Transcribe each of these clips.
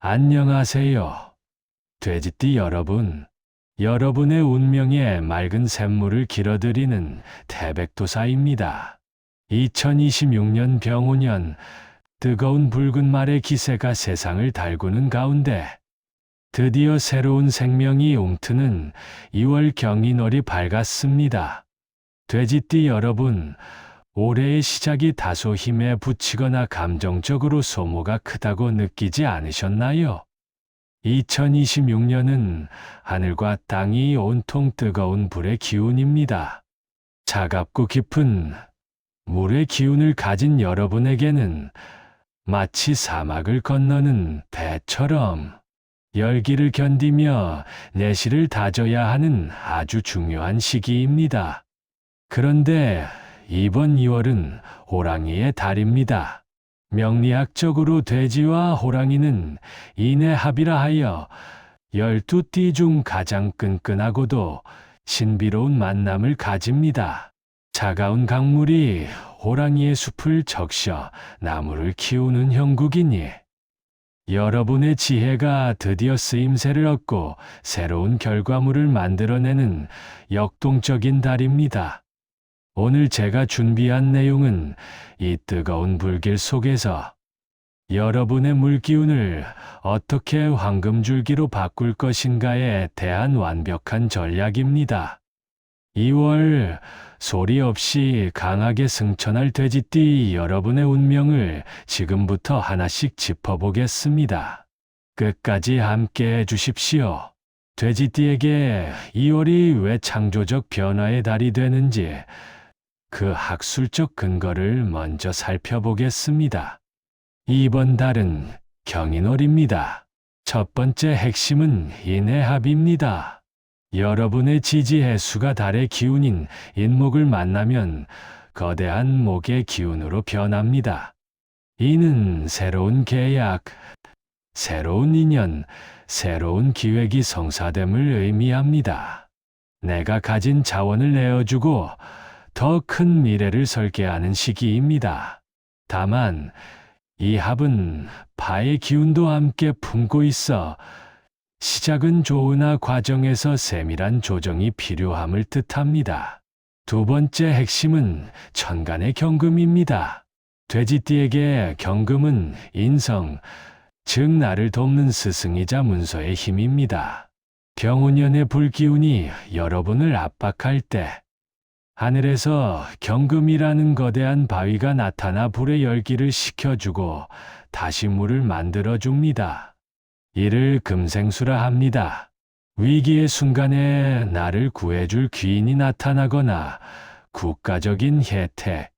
안녕하세요. 돼지띠 여러분. 여러분의 운명에 맑은 샘물을 길어드리는 태백도사입니다. 2026년 병오년, 뜨거운 붉은 말의 기세가 세상을 달구는 가운데 드디어 새로운 생명이 움트는 2월 경인월이 밝았습니다. 돼지띠 여러분, 올해의 시작이 다소 힘에 부치거나 감정적으로 소모가 크다고 느끼지 않으셨나요? 2026년은 하늘과 땅이 온통 뜨거운 불의 기운입니다. 차갑고 깊은 물의 기운을 가진 여러분에게는 마치 사막을 건너는 배처럼 열기를 견디며 내실을 다져야 하는 아주 중요한 시기입니다. 그런데 이번 2월은 호랑이의 달입니다. 명리학적으로 돼지와 호랑이는 인해합이라 하여 12띠 중 가장 끈끈하고도 신비로운 만남을 가집니다. 차가운 강물이 호랑이의 숲을 적셔 나무를 키우는 형국이니 여러분의 지혜가 드디어 쓰임새를 얻고 새로운 결과물을 만들어내는 역동적인 달입니다. 오늘 제가 준비한 내용은 이 뜨거운 불길 속에서 여러분의 물기운을 어떻게 황금줄기로 바꿀 것인가에 대한 완벽한 전략입니다. 2월 소리 없이 강하게 승천할 돼지띠 여러분의 운명을 지금부터 하나씩 짚어보겠습니다. 끝까지 함께 해주십시오. 돼지띠에게 2월이 왜 창조적 변화의 달이 되는지 그 학술적 근거를 먼저 살펴보겠습니다. 이번 달은 경인월입니다. 첫 번째 핵심은 인해합입니다. 여러분의 지지해수가 달의 기운인 인목을 만나면 거대한 목의 기운으로 변합니다. 이는 새로운 계약, 새로운 인연, 새로운 기획이 성사됨을 의미합니다. 내가 가진 자원을 내어주고 더 큰 미래를 설계하는 시기입니다. 다만 이 합은 파의 기운도 함께 품고 있어 시작은 좋으나 과정에서 세밀한 조정이 필요함을 뜻합니다. 두 번째 핵심은 천간의 경금입니다. 돼지띠에게 경금은 인성, 즉 나를 돕는 스승이자 문서의 힘입니다. 병오년의 불기운이 여러분을 압박할 때 하늘에서 경금이라는 거대한 바위가 나타나 불의 열기를 식혀주고 다시 물을 만들어줍니다. 이를 금생수라 합니다. 위기의 순간에 나를 구해줄 귀인이 나타나거나 국가적인 혜택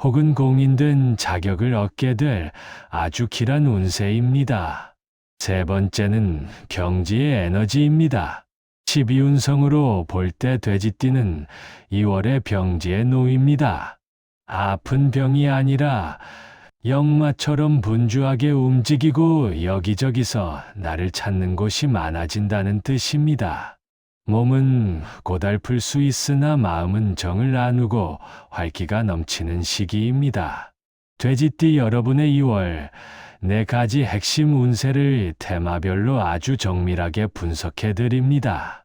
혹은 공인된 자격을 얻게 될 아주 길한 운세입니다. 세 번째는 병지의 에너지입니다. 12운성으로 볼 때 돼지띠는 2월의 병지에 놓입니다. 아픈 병이 아니라 역마처럼 분주하게 움직이고 여기저기서 나를 찾는 곳이 많아진다는 뜻입니다. 몸은 고달플 수 있으나 마음은 정을 나누고 활기가 넘치는 시기입니다. 돼지띠 여러분의 2월 4가지 핵심 운세를 테마별로 아주 정밀하게 분석해 드립니다.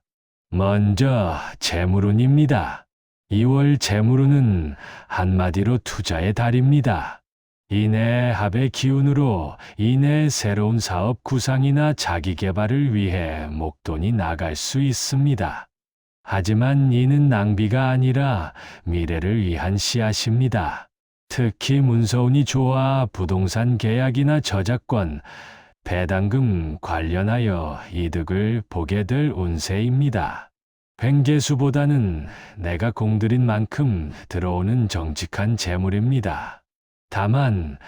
먼저 재물운입니다. 2월 재물운은 한마디로 투자의 달입니다. 인해합의 기운으로 인해 새로운 사업 구상이나 자기 개발을 위해 목돈이 나갈 수 있습니다. 하지만 이는 낭비가 아니라 미래를 위한 씨앗입니다. 특히 문서운이 좋아 부동산 계약이나 저작권, 배당금 관련하여 이득을 보게 될 운세입니다. 횡계수보다는 내가 공들인 만큼 들어오는 정직한 재물입니다. 다만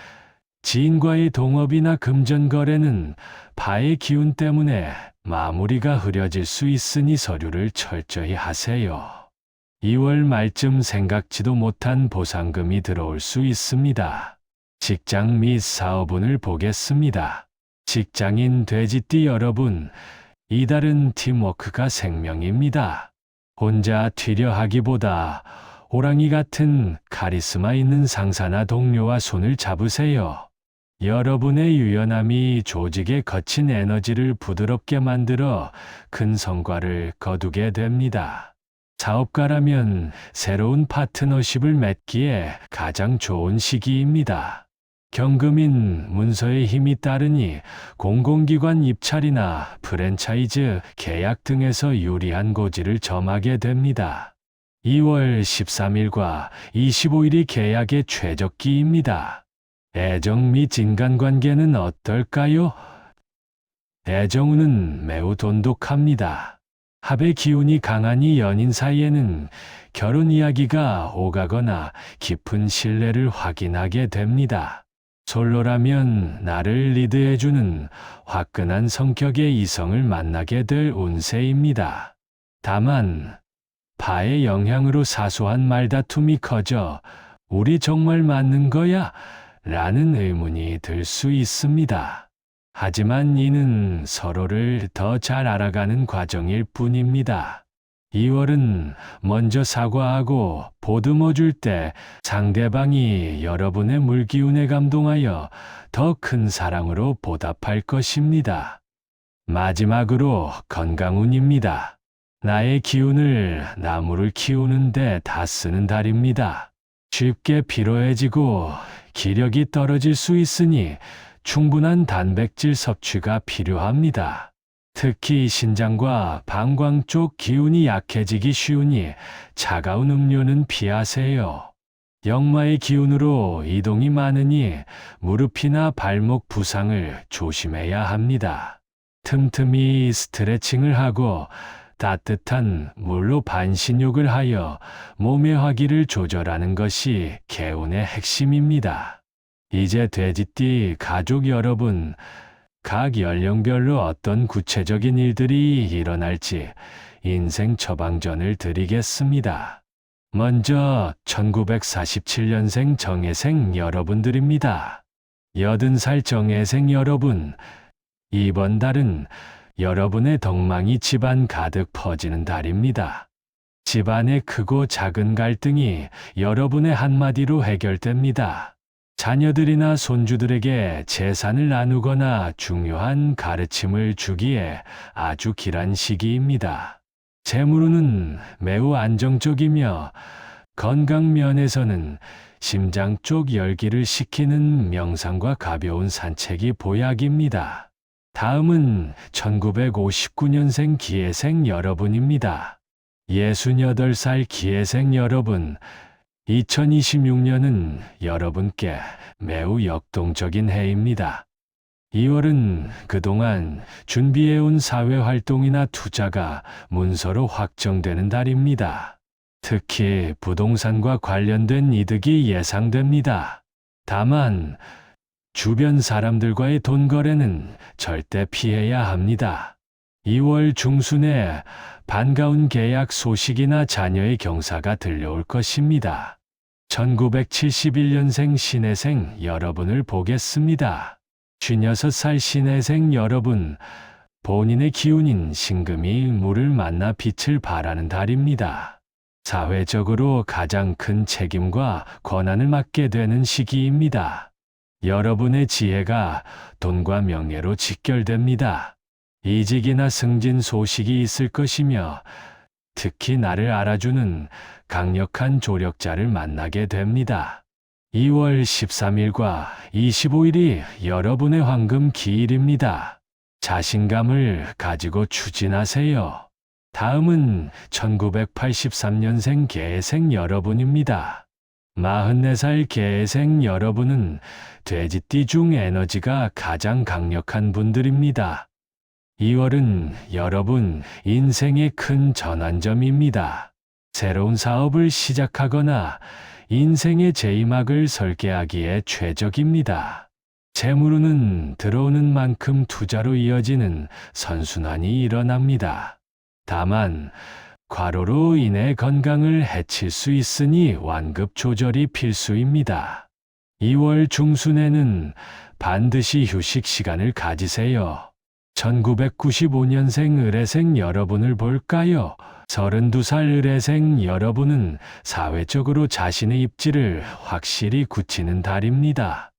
지인과의 동업이나 금전거래는 파의 기운 때문에 마무리가 흐려질 수 있으니 서류를 철저히 하세요. 2월 말쯤 생각지도 못한 보상금이 들어올 수 있습니다. 직장 및 사업운을 보겠습니다. 직장인 돼지띠 여러분, 이달은 팀워크가 생명입니다. 혼자 튀려 하기보다 호랑이 같은 카리스마 있는 상사나 동료와 손을 잡으세요. 여러분의 유연함이 조직의 거친 에너지를 부드럽게 만들어 큰 성과를 거두게 됩니다. 사업가라면 새로운 파트너십을 맺기에 가장 좋은 시기입니다. 경금인 문서의 힘이 따르니 공공기관 입찰이나 프랜차이즈 계약 등에서 유리한 고지를 점하게 됩니다. 2월 13일과 25일이 계약의 최적기입니다. 애정 및 인간관계는 어떨까요? 애정운은 매우 돈독합니다. 합의 기운이 강하니 연인 사이에는 결혼 이야기가 오가거나 깊은 신뢰를 확인하게 됩니다. 솔로라면 나를 리드해주는 화끈한 성격의 이성을 만나게 될 운세입니다. 다만 파의 영향으로 사소한 말다툼이 커져 우리 정말 맞는 거야? 라는 의문이 들 수 있습니다. 하지만 이는 서로를 더 잘 알아가는 과정일 뿐입니다. 2월은 먼저 사과하고 보듬어 줄 때 상대방이 여러분의 물기운에 감동하여 더 큰 사랑으로 보답할 것입니다. 마지막으로 건강운입니다. 나의 기운을 나무를 키우는데 다 쓰는 달입니다. 쉽게 피로해지고 기력이 떨어질 수 있으니 충분한 단백질 섭취가 필요합니다. 특히 신장과 방광 쪽 기운이 약해지기 쉬우니 차가운 음료는 피하세요. 역마의 기운으로 이동이 많으니 무릎이나 발목 부상을 조심해야 합니다. 틈틈이 스트레칭을 하고 따뜻한 물로 반신욕을 하여 몸의 화기를 조절하는 것이 개운의 핵심입니다. 이제 돼지띠 가족 여러분, 각 연령별로 어떤 구체적인 일들이 일어날지 인생 처방전을 드리겠습니다. 먼저 1947년생 정예생 여러분들입니다. 80살 정예생 여러분, 이번 달은 여러분의 덕망이 집안 가득 퍼지는 달입니다. 집안의 크고 작은 갈등이 여러분의 한마디로 해결됩니다. 자녀들이나 손주들에게 재산을 나누거나 중요한 가르침을 주기에 아주 길한 시기입니다. 재물운은 매우 안정적이며 건강 면에서는 심장 쪽 열기를 식히는 명상과 가벼운 산책이 보약입니다. 다음은 1959년생 기해생 여러분입니다. 68살 기해생 여러분, 2026년은 여러분께 매우 역동적인 해입니다. 2월은 그동안 준비해온 사회활동이나 투자가 문서로 확정되는 달입니다. 특히 부동산과 관련된 이득이 예상됩니다. 다만 주변 사람들과의 돈 거래는 절대 피해야 합니다. 2월 중순에 반가운 계약 소식이나 자녀의 경사가 들려올 것입니다. 1971년생 신해생 여러분을 보겠습니다. 56살 신해생 여러분, 본인의 기운인 신금이 물을 만나 빛을 발하는 달입니다. 사회적으로 가장 큰 책임과 권한을 맡게 되는 시기입니다. 여러분의 지혜가 돈과 명예로 직결됩니다. 이직이나 승진 소식이 있을 것이며 특히 나를 알아주는 강력한 조력자를 만나게 됩니다. 2월 13일과 25일이 여러분의 황금 기일입니다. 자신감을 가지고 추진하세요. 다음은 1983년생 개생 여러분입니다. 44살 개생 여러분은 돼지띠 중 에너지가 가장 강력한 분들입니다. 2월은 여러분 인생의 큰 전환점입니다. 새로운 사업을 시작하거나 인생의 제2막을 설계하기에 최적입니다. 재물운은 들어오는 만큼 투자로 이어지는 선순환이 일어납니다. 다만 과로로 인해 건강을 해칠 수 있으니 완급 조절이 필수입니다. 2월 중순에는 반드시 휴식 시간을 가지세요. 1995년생 을해생 여러분을 볼까요? 32살 을해생 여러분은 사회적으로 자신의 입지를 확실히 굳히는 달입니다.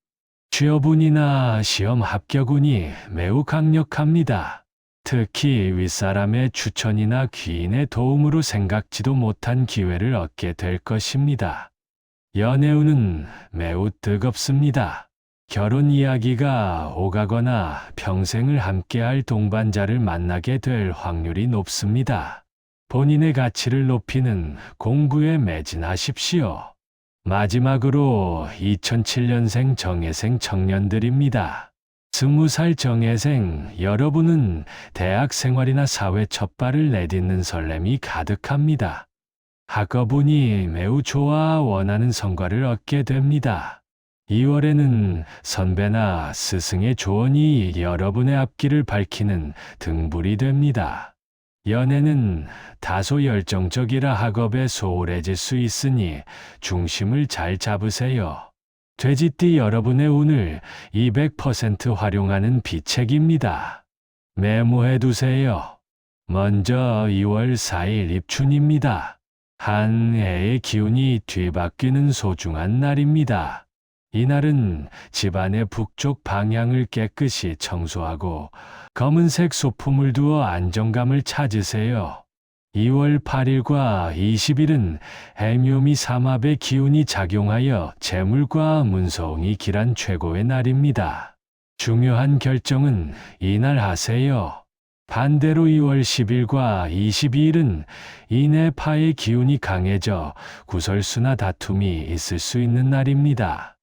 취업운이나 시험 합격운이 매우 강력합니다. 특히 윗사람의 추천이나 귀인의 도움으로 생각지도 못한 기회를 얻게 될 것입니다. 연애운은 매우 뜨겁습니다. 결혼 이야기가 오가거나 평생을 함께할 동반자를 만나게 될 확률이 높습니다. 본인의 가치를 높이는 공부에 매진하십시오. 마지막으로 2007년생 정예생 청년들입니다. 20살 정예생 여러분은 대학 생활이나 사회 첫 발을 내딛는 설렘이 가득합니다. 학업운이 매우 좋아 원하는 성과를 얻게 됩니다. 2월에는 선배나 스승의 조언이 여러분의 앞길을 밝히는 등불이 됩니다. 연애는 다소 열정적이라 학업에 소홀해질 수 있으니 중심을 잘 잡으세요. 돼지띠 여러분의 운을 200% 활용하는 비책입니다. 메모해 두세요. 먼저 2월 4일 입춘입니다. 한 해의 기운이 뒤바뀌는 소중한 날입니다. 이날은 집안의 북쪽 방향을 깨끗이 청소하고 검은색 소품을 두어 안정감을 찾으세요. 2월 8일과 20일은 해묘미 삼합의 기운이 작용하여 재물과 문서운이 길한 최고의 날입니다. 중요한 결정은 이날 하세요. 반대로 2월 10일과 22일은 인해파의 기운이 강해져 구설수나 다툼이 있을 수 있는 날입니다.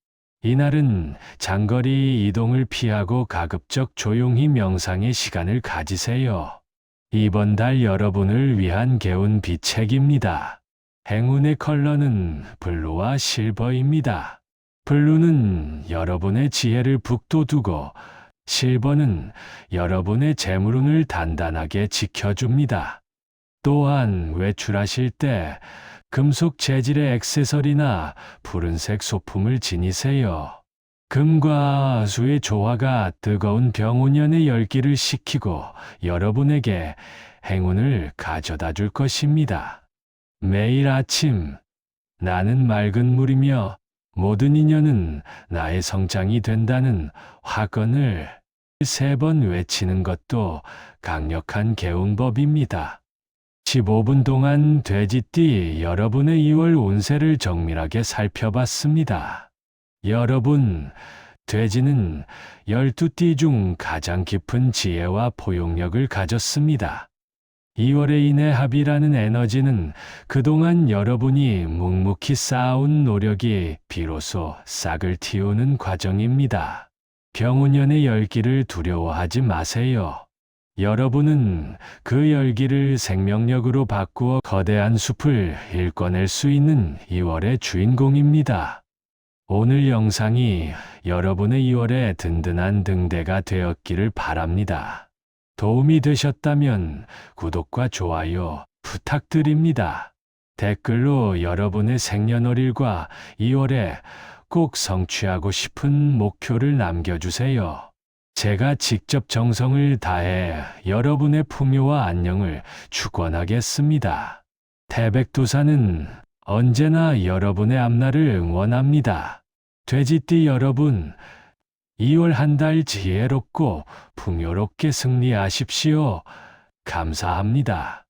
이날은 장거리 이동을 피하고 가급적 조용히 명상의 시간을 가지세요. 이번 달 여러분을 위한 개운 비책입니다. 행운의 컬러는 블루와 실버입니다. 블루는 여러분의 지혜를 북돋우고 실버는 여러분의 재물운을 단단하게 지켜줍니다. 또한 외출하실 때 금속 재질의 액세서리나 푸른색 소품을 지니세요. 금과 수의 조화가 뜨거운 병운년의 열기를 식히고 여러분에게 행운을 가져다 줄 것입니다. 매일 아침 나는 맑은 물이며 모든 인연은 나의 성장이 된다는 화건을 3번 외치는 것도 강력한 개운법입니다. 15분 동안 돼지띠 여러분의 2월 운세를 정밀하게 살펴봤습니다. 여러분, 돼지는 12띠 중 가장 깊은 지혜와 포용력을 가졌습니다. 2월의 인해합이라는 에너지는 그동안 여러분이 묵묵히 쌓아온 노력이 비로소 싹을 틔우는 과정입니다. 병운년의 열기를 두려워하지 마세요. 여러분은 그 열기를 생명력으로 바꾸어 거대한 숲을 일궈낼 수 있는 2월의 주인공입니다. 오늘 영상이 여러분의 2월의 든든한 등대가 되었기를 바랍니다. 도움이 되셨다면 구독과 좋아요 부탁드립니다. 댓글로 여러분의 생년월일과 2월에 꼭 성취하고 싶은 목표를 남겨주세요. 제가 직접 정성을 다해 여러분의 풍요와 안녕을 축원하겠습니다. 태백도사는 언제나 여러분의 앞날을 응원합니다. 돼지띠 여러분, 2월 한 달 지혜롭고 풍요롭게 승리하십시오. 감사합니다.